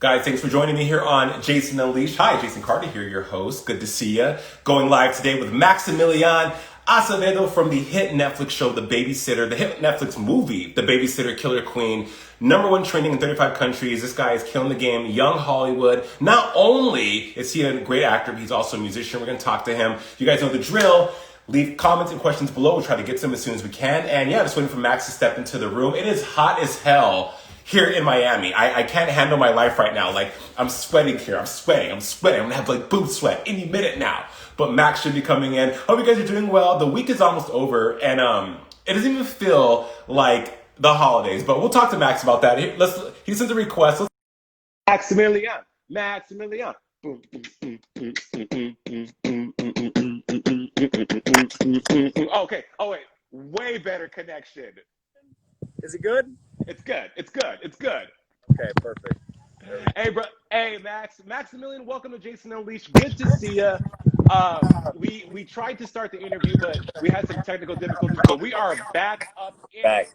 Guys, thanks for joining me here on Jason Unleashed. Hi, Jason Carter here, your host. Good to see you. Going live today with Maximilian Acevedo from the hit Netflix show, The Babysitter, the hit Netflix movie, The Babysitter Killer Queen. #1 trending in 35 countries. This guy is killing the game, young Hollywood. Not only is he a great actor, but he's also a musician. We're going to talk to him. You guys know the drill. Leave comments and questions below. We'll try to get to them as soon as we can. And yeah, just waiting for Max to step into the room. It is hot as hell here in Miami. I can't handle my life right now. Like, I'm sweating here. I'm sweating. I'm gonna have like boob sweat any minute now. But Max should be coming in. Hope you guys are doing well. The week is almost over, and it doesn't even feel like the holidays. But we'll talk to Max about that. He sent a request. Maximilian. Okay. Oh wait. Way better connection. Is it good? It's good. Okay, perfect. Hey, bro. Hey, Maximilian, welcome to Jason Unleashed. Good to see you. We tried to start the interview, but we had some technical difficulties. But we are back up in it.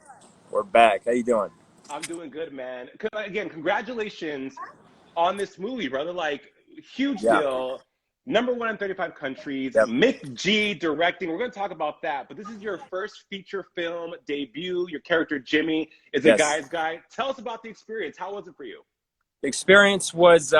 We're back. How you doing? I'm doing good, man. Again, congratulations on this movie, brother. Like, huge deal. #1 in 35 countries. Yep. Mick G directing. We're going to talk about that. But this is your first feature film debut. Your character, Jimmy, is a guy's guy. Tell us about the experience. How was it for you? The experience was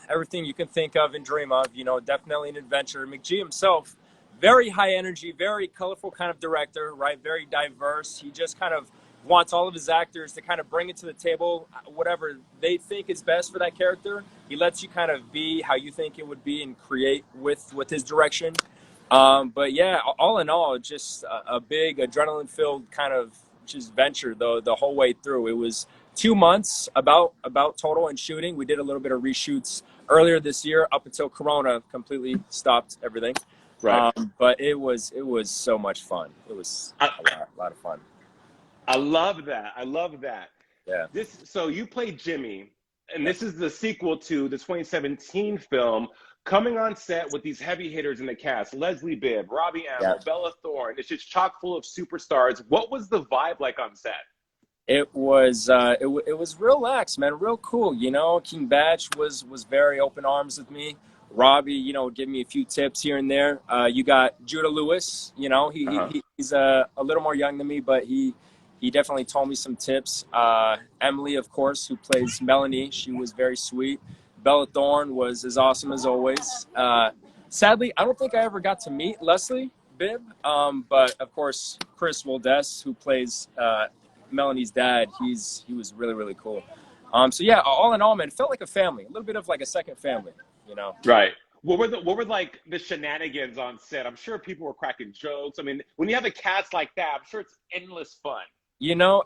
everything you can think of and dream of. You know, definitely an adventure. McG himself, very high energy, very colorful kind of director, right? Very diverse. He just kind of wants all of his actors to kind of bring it to the table, whatever they think is best for that character. He lets you kind of be how you think it would be and create with his direction. But yeah, all in all, just a big adrenaline-filled kind of just venture the whole way through. It was 2 months about total in shooting. We did a little bit of reshoots earlier this year up until Corona completely stopped everything. Right. But it was so much fun. It was a lot of fun. I love that. Yeah. So you played Jimmy, and this is the sequel to the 2017 film, coming on set with these heavy hitters in the cast: Leslie Bibb, Robbie Amell, Bella Thorne. It's just chock full of superstars. What was the vibe like on set? It was real lax, man, real cool. You know, King Batch was very open arms with me. Robbie, you know, gave me a few tips here and there. You got Judah Lewis. You know, he's a little more young than me, but he definitely told me some tips. Emily, of course, who plays Melanie, she was very sweet. Bella Thorne was as awesome as always. Sadly, I don't think I ever got to meet Leslie Bibb, but of course, Chris Wildes, who plays Melanie's dad, he was really, really cool. So yeah, all in all, man, it felt like a family, a little bit of like a second family, you know? Right. What were like the shenanigans on set? I'm sure people were cracking jokes. I mean, when you have a cast like that, I'm sure it's endless fun. You know,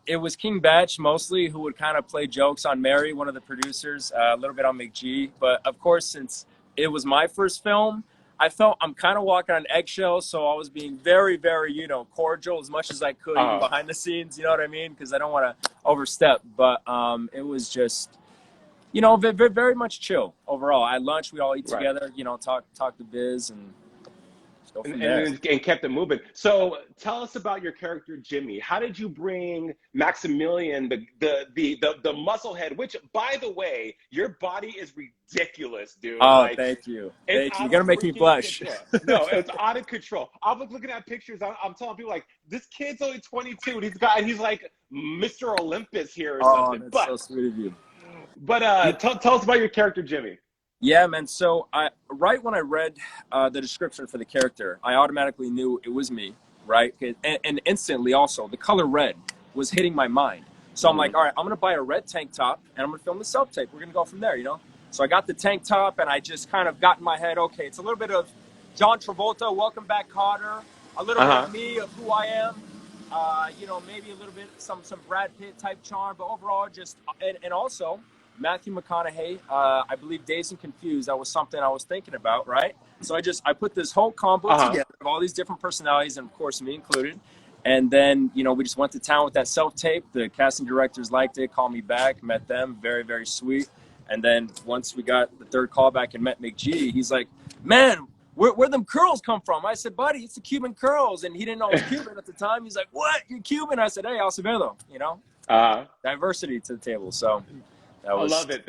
it was King Batch mostly who would kind of play jokes on Mary, one of the producers, a little bit on McG. But of course, since it was my first film, I felt I'm kind of walking on eggshells. So I was being very, very, you know, cordial as much as I could even behind the scenes. You know what I mean? Because I don't want to overstep. But it was just, you know, very, very much chill overall. At lunch, we all eat together, you know, talk the biz and and kept it moving. So tell us about your character, Jimmy. How did you bring Maximilian, the musclehead, which, by the way, your body is ridiculous, dude. Oh, like, thank you. You're going to make me blush. No, it's out of control. I was looking at pictures. I'm telling people, like, this kid's only 22, and he's like Mr. Olympus here or something. That's so sweet of you. But tell us about your character, Jimmy. Yeah, man. So right when I read the description for the character, I automatically knew it was me, right? And instantly also, the color red was hitting my mind. So I'm like, all right, I'm going to buy a red tank top, and I'm going to film the self-tape. We're going to go from there, you know? So I got the tank top, and I just kind of got in my head, okay, it's a little bit of John Travolta, Welcome Back, Kotter, a little bit of me, of who I am, you know, maybe a little bit, some Brad Pitt type charm, but overall just, and also Matthew McConaughey, I believe Dazed and Confused, that was something I was thinking about, right? So I put this whole combo together of all these different personalities, and of course me included. And then, you know, we just went to town with that self-tape. The casting directors liked it, called me back, met them, very, very sweet. And then once we got the third call back and met McG, he's like, man, where them curls come from? I said, buddy, it's the Cuban curls. And he didn't know I was Cuban at the time. He's like, what? You're Cuban? I said, hey, Acevedo, you know, diversity to the table. So that was, I love it.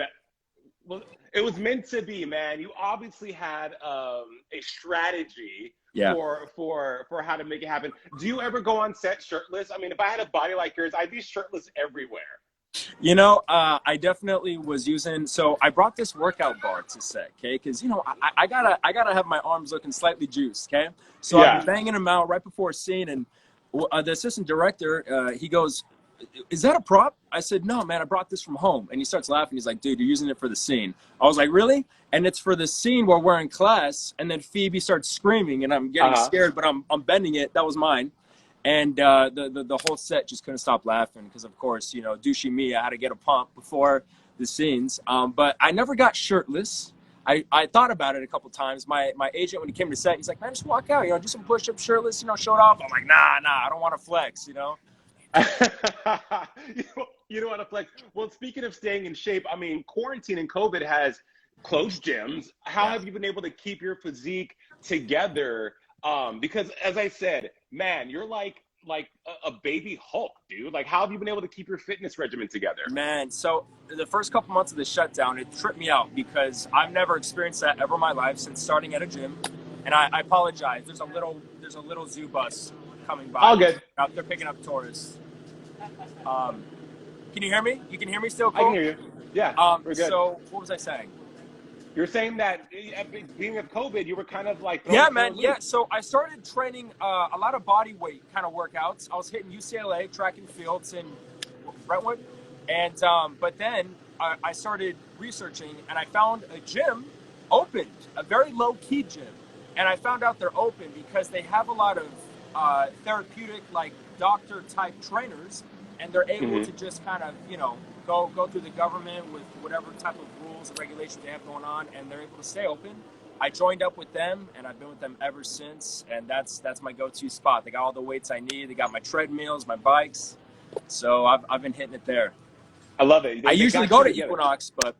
Well, it was meant to be, man. You obviously had a strategy Yeah. for how to make it happen. Do you ever go on set shirtless? I mean, if I had a body like yours, I'd be shirtless everywhere. You know, I definitely was using. So I brought this workout bar to set, okay? Because you know, I gotta have my arms looking slightly juiced, okay? So I've been Yeah. banging them out right before a scene, and the assistant director, he goes, "Is that a prop?" I said, "No, man, I brought this from home." And he starts laughing. He's like, "Dude, you're using it for the scene." I was like, "Really?" And it's for the scene where we're in class, and then Phoebe starts screaming, and I'm getting scared, but I'm bending it. That was mine. And the whole set just couldn't stop laughing because, of course, you know, douchey me, I had to get a pump before the scenes. But I never got shirtless. I thought about it a couple times. My agent, when he came to set, he's like, "Man, just walk out, you know, do some push-ups shirtless, you know, show it off." I'm like, nah, I don't want to flex, you know? You don't want to flex. Well, speaking of staying in shape, I mean, quarantine and COVID has closed gyms. How Yeah. have you been able to keep your physique together? Because as I said, man, you're like a baby Hulk, dude. Like, how have you been able to keep your fitness regimen together? Man, so the first couple months of the shutdown, it tripped me out because I've never experienced that ever in my life since starting at a gym. And I apologize. There's a little zoo bus coming by. All good. They're picking up tourists. Can you hear me? You can hear me still, I can Cole? hear you. Yeah, we're good. So what was I saying? You're saying that being with COVID, you were kind of like Yeah, throwing man. loose. Yeah. So I started training a lot of body weight kind of workouts. I was hitting UCLA track and fields in Brentwood, and but then I started researching, and I found a gym opened, a very low key gym, and I found out they're open because they have a lot of therapeutic, like doctor type trainers, and they're able to just kind of, you know, go through the government with whatever type of rules and regulations they have going on, and they're able to stay open. I joined up with them, and I've been with them ever since, and that's my go-to spot. They got all the weights I need. They got my treadmills, my bikes, so I've been hitting it there. I love it. I They usually got go you to together. Equinox, but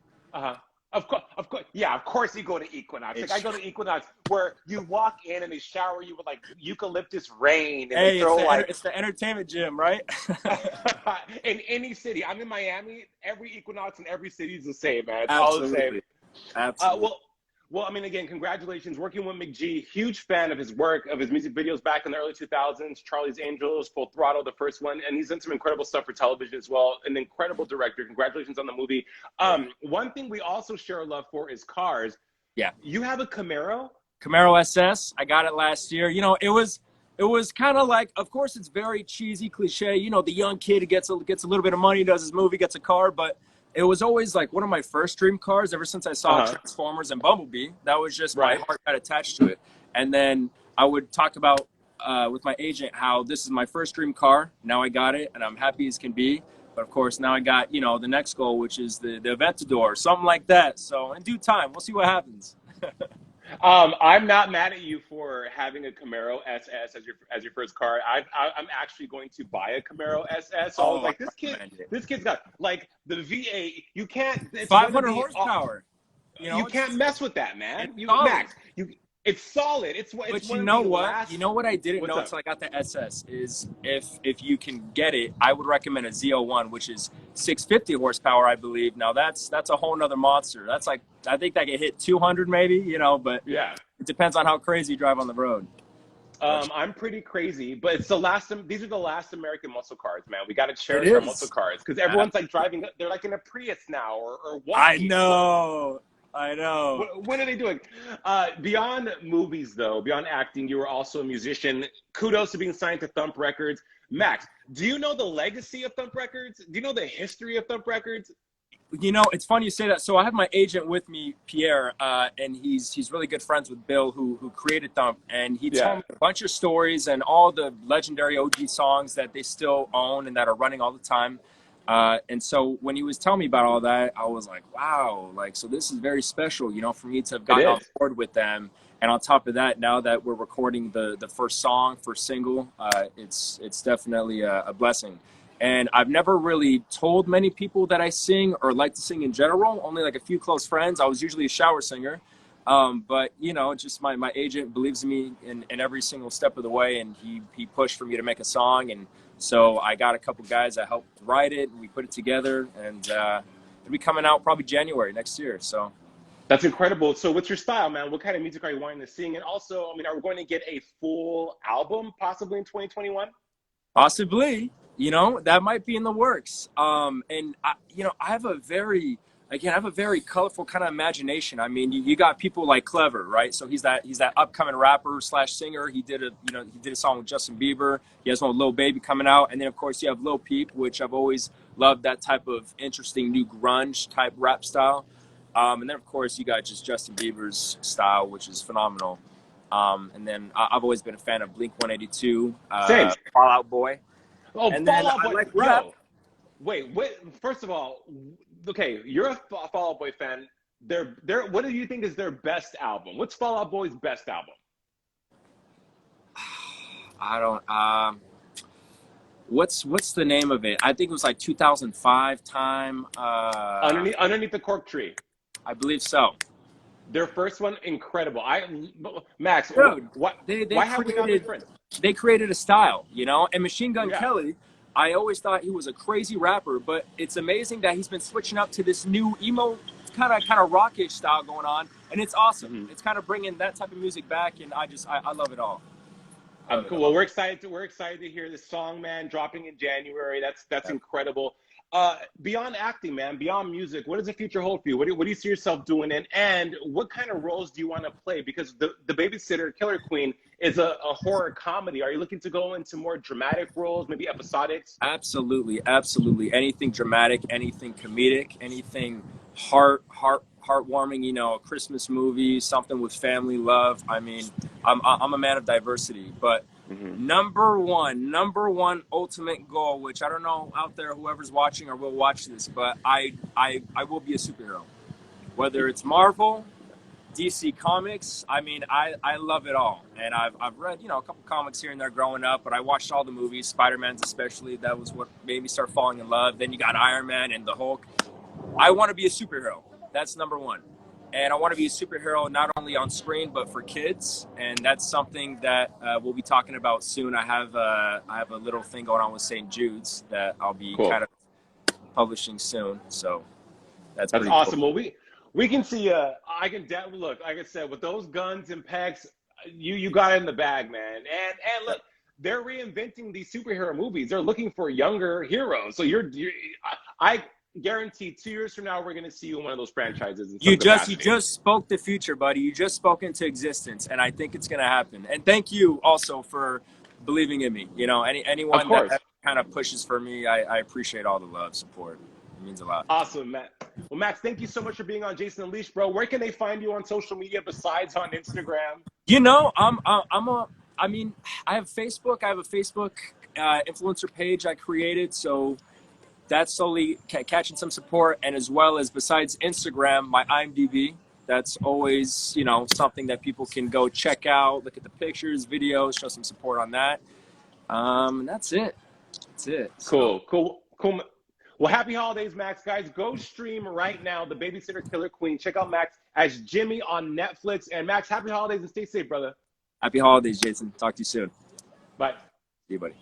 Of course, yeah, of course you go to Equinox. Like I go to Equinox where you walk in and they shower you with like eucalyptus rain and they hey, throw like it's the entertainment gym, right? in any city. I'm in Miami. Every Equinox in every city is the same, man. It's all the same. Absolutely, absolutely. Well, I mean, again, congratulations. Working with McG, huge fan of his work, of his music videos back in the early 2000s. Charlie's Angels, Full Throttle, the first one, and he's done some incredible stuff for television as well. An incredible director. Congratulations on the movie. One thing we also share a love for is cars. Yeah. You have a Camaro? Camaro SS. I got it last year. You know, it was kind of like, of course, it's very cheesy, cliche. You know, the young kid who gets a little bit of money, does his movie, gets a car, but it was always like one of my first dream cars ever since I saw Transformers and Bumblebee. That was just my heart got attached to it. And then I would talk about with my agent how this is my first dream car. Now I got it, and I'm happy as can be. But of course, now I got, you know, the next goal, which is the Aventador, something like that. So in due time, we'll see what happens. I'm not mad at you for having a Camaro SS as your first car. I'm actually going to buy a Camaro SS. So I was like, this kid's got like the V8. You can't. It's 500 horsepower. You know, you can't mess with that, man. Max, it's solid. But you know what? You know what I didn't know until I got the SS is if you can get it, I would recommend a Z01, which is 650 horsepower, I believe. Now that's a whole nother monster. That's like, I think that can hit 200 maybe, you know, but yeah, it depends on how crazy you drive on the road. I'm pretty crazy, but it's these are the last American muscle cars, man. We got to cherish our muscle cars because everyone's like driving, they're like in a Prius now or what? I know. What are they doing? Beyond movies, though, beyond acting, you were also a musician. Kudos to being signed to Thump Records. Max, do you know the legacy of Thump Records? Do you know the history of Thump Records? You know, it's funny you say that. So I have my agent with me, Pierre, and he's really good friends with Bill, who created Thump, and he told me a bunch of stories and all the legendary OG songs that they still own and that are running all the time. And so when he was telling me about all that, I was like, wow, like, so this is very special, you know, for me to have gotten on board with them. And on top of that, now that we're recording the first single, it's definitely a blessing. And I've never really told many people that I sing or like to sing in general, only like a few close friends. I was usually a shower singer. But, you know, just my agent believes in me in every single step of the way. And he pushed for me to make a song. And so I got a couple guys that helped write it, and we put it together, and they're it'll be coming out probably January next year. So That's incredible. So what's your style, man? What kind of music are you wanting to sing? And also, I mean, are we going to get a full album possibly in 2021? possibly, you know, that might be in the works. And I, you know, I have a very, again, I have a very colorful kind of imagination. I mean, you got people like Clever, right? So he's that upcoming rapper slash singer. He did a song with Justin Bieber. He has one with Lil Baby coming out, and then of course you have Lil Peep, which I've always loved that type of interesting new grunge type rap style. And then of course you got just Justin Bieber's style, which is phenomenal. And then I've always been a fan of Blink 182, Same. Fall Out Boy. Oh, And Fall then Out I Boy. like rap. Yo, wait. First of all, okay, you're a Fall Out Boy fan. What do you think is their best album? What's Fall Out Boy's best album? I don't. What's the name of it? I think it was like 2005 time. Underneath the Cork Tree. I believe so. Their first one, incredible. Max, Dude, why they have we not been friends? They created a style, you know. And Machine Gun Yeah. Kelly, I always thought he was a crazy rapper, but it's amazing that he's been switching up to this new emo kind of rockish style going on, and it's awesome. Mm-hmm. It's kind of bringing that type of music back, and I love it all. Cool. Well, we're excited to hear this song, man, dropping in January. That's incredible. Beyond acting, man, beyond music, what does the future hold for you? What do you see yourself doing in? And what kind of roles do you want to play? Because the Babysitter Killer Queen is a horror comedy. Are you looking to go into more dramatic roles, maybe episodics? Absolutely. Anything dramatic, anything comedic, anything heartwarming. You know, a Christmas movie, something with family love. I mean, I'm a man of diversity, but number one ultimate goal, which I don't know out there, whoever's watching or will watch this, but I will be a superhero, whether it's Marvel, DC Comics. I mean, I love it all, and I've read, you know, a couple comics here and there growing up, but I watched all the movies, Spider-Man's especially. That was what made me start falling in love. Then you got Iron Man and the Hulk. I want to be a superhero. That's number one. And I want to be a superhero not only on screen but for kids, and that's something that we'll be talking about soon. I have a little thing going on with St. Jude's that I'll be kind of publishing soon. So that's awesome. Cool. Well, we can see. I can look. Like I said, with those guns and pecs, you got it in the bag, man. And look, they're reinventing these superhero movies. They're looking for younger heroes. So I guarantee 2 years from now we're going to see you in one of those franchises. You just spoke the future, buddy. You just spoke into existence, and I think it's going to happen. And thank you also for believing in me. You know, anyone that kind of pushes for me, I appreciate all the love, support. It means a lot. Awesome, Matt. Well, Max, thank you so much for being on Jason Unleashed, bro. Where can they find you on social media besides on Instagram? You know, I mean, I have Facebook. I have a Facebook influencer page I created, so that's slowly catching some support. And as well as besides Instagram, my IMDb, that's always, you know, something that people can go check out, look at the pictures, videos, show some support on that. That's it. Cool. Well, happy holidays, Max. Guys, go stream right now The Babysitter Killer Queen. Check out Max as Jimmy on Netflix. And Max, happy holidays and stay safe, brother. Happy holidays, Jason. Talk to you soon. Bye. See you, buddy.